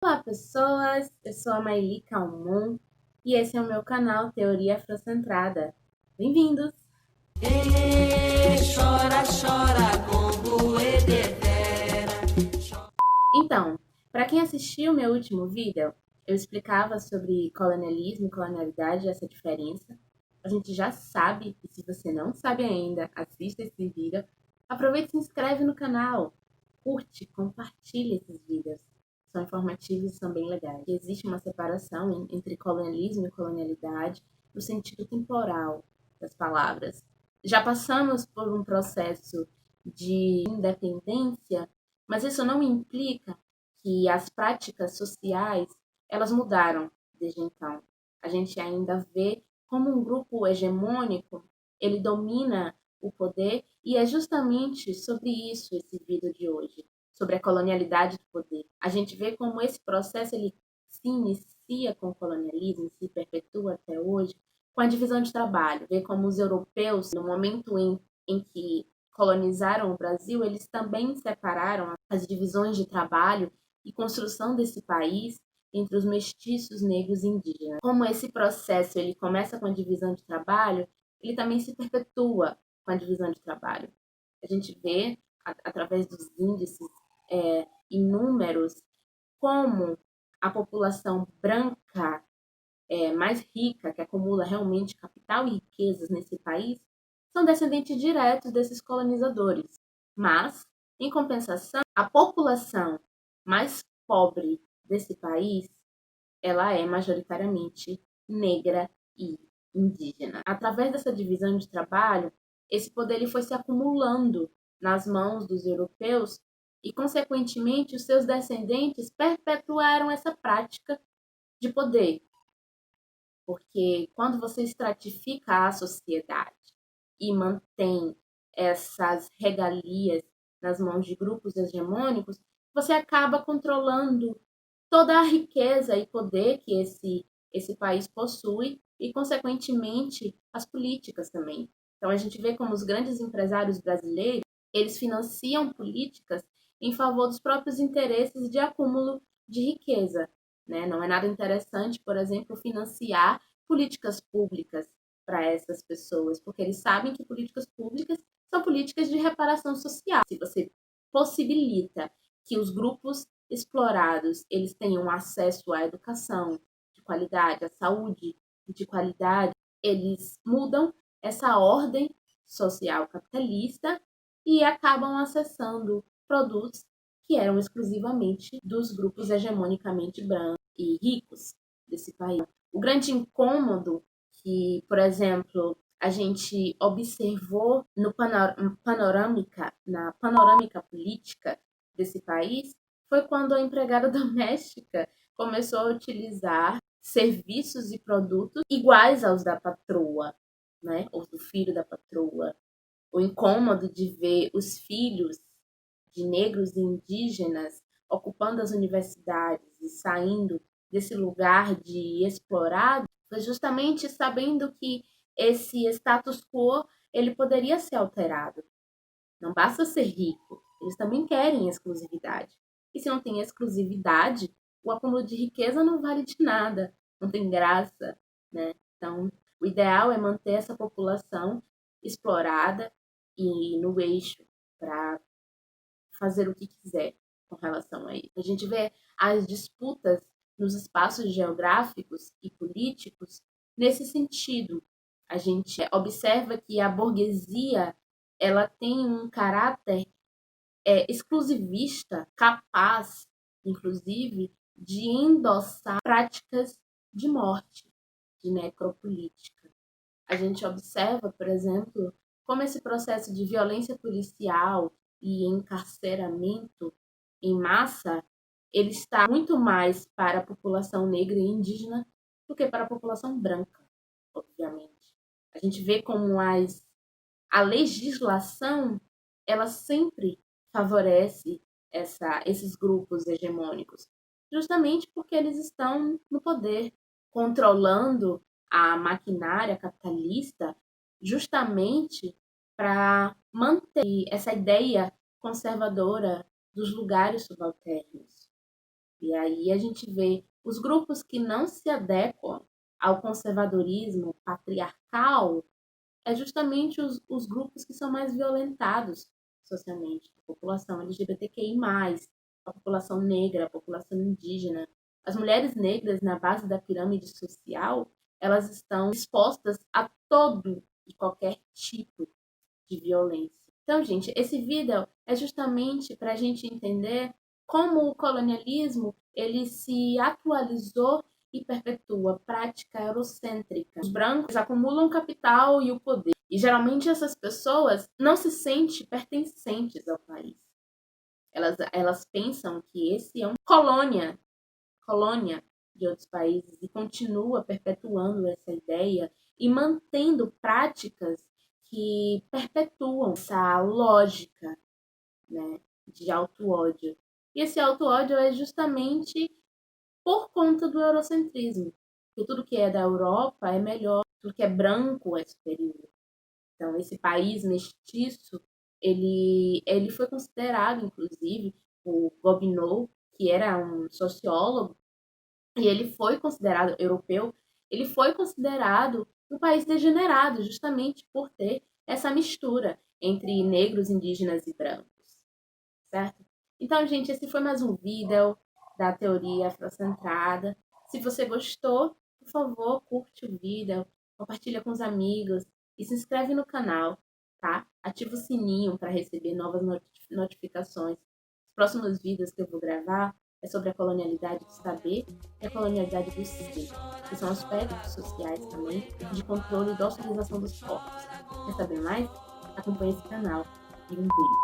Olá pessoas, eu sou a Maili Calmon e esse é o meu canal Teoria Afrocentrada. Bem-vindos! Chora, chora, Congo e devera. Então, para quem assistiu o meu último vídeo, eu explicava sobre colonialismo e colonialidade, essa diferença. A gente já sabe, e se você não sabe ainda, assista esse vídeo. Aproveita e se inscreve no canal, curte, compartilha esses vídeos. São informativos e são bem legais. Existe uma separação entre colonialismo e colonialidade no sentido temporal das palavras. Já passamos por um processo de independência, mas isso não implica que as práticas sociais elas mudaram desde então. A gente ainda vê como um grupo hegemônico ele domina o poder e é justamente sobre isso esse vídeo de hoje, sobre a colonialidade do poder. A gente vê como esse processo ele se inicia com o colonialismo e se perpetua até hoje com a divisão de trabalho. Vê como os europeus, no momento em que colonizaram o Brasil, eles também separaram as divisões de trabalho e construção desse país entre os mestiços, negros e indígenas. Como esse processo ele começa com a divisão de trabalho, ele também se perpetua com a divisão de trabalho. A gente vê, através dos índices em números, como a população branca mais rica, que acumula realmente capital e riquezas nesse país, são descendentes diretos desses colonizadores. Mas, em compensação, a população mais pobre desse país, ela é majoritariamente negra e indígena. Através dessa divisão de trabalho, esse poder ele foi se acumulando nas mãos dos europeus e, consequentemente, os seus descendentes perpetuaram essa prática de poder. Porque quando você estratifica a sociedade e mantém essas regalias nas mãos de grupos hegemônicos, você acaba controlando toda a riqueza e poder que esse país possui e, consequentemente, as políticas também. Então, a gente vê como os grandes empresários brasileiros, eles financiam políticas em favor dos próprios interesses de acúmulo de riqueza. Né? Não é nada interessante, por exemplo, financiar políticas públicas para essas pessoas, porque eles sabem que políticas públicas são políticas de reparação social. Se você possibilita que os grupos explorados eles tenham acesso à educação de qualidade, à saúde de qualidade, eles mudam essa ordem social capitalista e acabam acessando produtos que eram exclusivamente dos grupos hegemonicamente brancos e ricos desse país. O grande incômodo que, por exemplo, a gente observou no na panorâmica política desse país foi quando a empregada doméstica começou a utilizar serviços e produtos iguais aos da patroa, né? Ou do filho da patroa. O incômodo de ver os filhos de negros e indígenas ocupando as universidades e saindo desse lugar de explorado foi justamente sabendo que esse status quo ele poderia ser alterado. Não basta ser rico, eles também querem exclusividade. E se não tem exclusividade, o acúmulo de riqueza não vale de nada, não tem graça, né? Então, o ideal é manter essa população explorada e no eixo para fazer o que quiser com relação a isso. A gente vê as disputas nos espaços geográficos e políticos nesse sentido. A gente observa que a burguesia ela tem um caráter exclusivista, capaz, inclusive, de endossar práticas de morte, de necropolítica. A gente observa, por exemplo, como esse processo de violência policial e encarceramento em massa, ele está muito mais para a população negra e indígena do que para a população branca, obviamente. A gente vê como a legislação ela sempre favorece esses grupos hegemônicos, justamente porque eles estão no poder, controlando a maquinária capitalista, justamente para manter essa ideia conservadora dos lugares subalternos. E aí a gente vê os grupos que não se adequam ao conservadorismo patriarcal, é justamente os grupos que são mais violentados socialmente, a população LGBTQI+, a população negra, a população indígena. As mulheres negras na base da pirâmide social, elas estão expostas a todo e qualquer tipo de violência. Então, gente, esse vídeo é justamente para a gente entender como o colonialismo ele se atualizou e perpetua prática eurocêntrica. Os brancos acumulam capital e o poder. E geralmente essas pessoas não se sentem pertencentes ao país. Elas pensam que esse é uma colônia de outros países e continua perpetuando essa ideia e mantendo práticas que perpetuam essa lógica, né, de auto-ódio. E esse auto-ódio é justamente por conta do eurocentrismo. Porque tudo que é da Europa é melhor, tudo que é branco é superior. Então, esse país mestiço, ele foi considerado, inclusive, o Gobineau, que era um sociólogo, e ele foi considerado europeu, ele foi considerado um país degenerado, justamente por ter essa mistura entre negros, indígenas e brancos, certo? Então, gente, esse foi mais um vídeo da teoria afrocentrada. Se você gostou, por favor, curte o vídeo, compartilha com os amigos e se inscreve no canal, tá? Ativa o sininho para receber novas notificações. Os próximos vídeos que eu vou gravar é sobre a colonialidade do saber e a colonialidade do ser, que são aspectos sociais também de controle e docilização dos corpos. Quer saber mais? Acompanhe esse canal e um beijo.